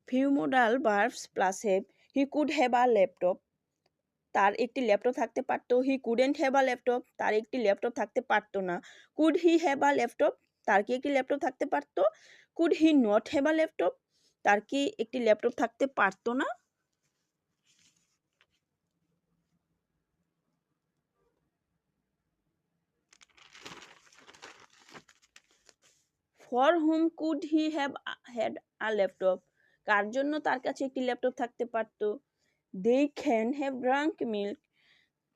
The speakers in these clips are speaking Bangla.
few modal verbs plus have he could have a laptop তার একটি ল্যাপটপ থাকতে পারতো he couldn't have a laptop তার একটি ল্যাপটপ থাকতে পারতো না could he have a laptop তার কি একটি ল্যাপটপ থাকতে পারতো could he not have a laptop তার কি একটি ল্যাপটপ থাকতে পারতো না for whom could he have had a laptop কার জন্য তার কাছে একটি ল্যাপটপ থাকতে পারতো they can have drunk milk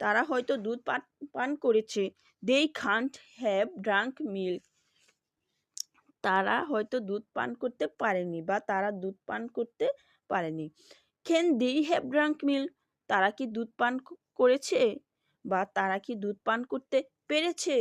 তারা হয়তো দুধ পান করেছে they can't have drunk milk তারা হয়তো দুধ পান করতে পারেনি বা তারা দুধ পান করতে পারেনি can they have drunk milk তারা কি দুধ পান করেছে বা তারা কি দুধ পান করতে পেরেছে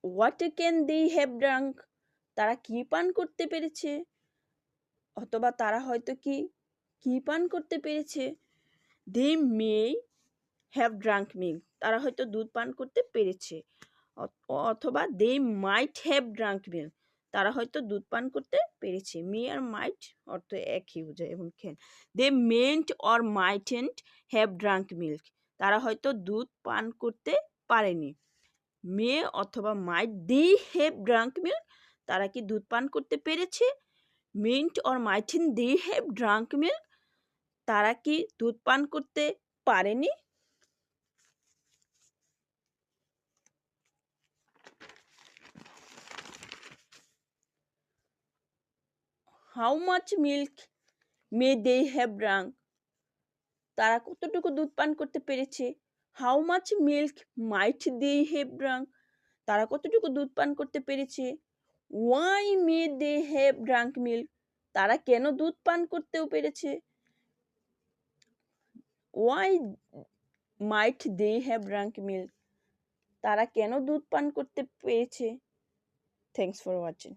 what can they have drunk তারা কি পান করতে পেরেছে অথবা তারা হয়তো কি পান করতে পেরেছে they may have drunk milk তারা হয়তো দুধ পান করতে পেরেছে অথবা they might have drunk milk তারা হয়তো দুধ পান করতে পেরেছে may আর might অর্থ একই বোঝায় এবং can they mayn't or mightn't have drunk milk তারা হয়তো দুধ পান করতে পারেনি may অথবা might they have drunk milk তারা কি দুধ পান করতে পেরেছে mayn't or mightn't they have drunk milk তারা কি দুধ পান করতে পারেনি how much milk may they have drunk তারা কতটুকু দুধ পান করতে পেরেছে how much milk might they have drunk তারা কতটুকু দুধ পান করতে পেরেছে why may they have drunk milk তারা কেন দুধ পান করতেও পেরেছে why might they have drunk milk তারা কেন দুধ পান করতে পেরেছে thanks for watching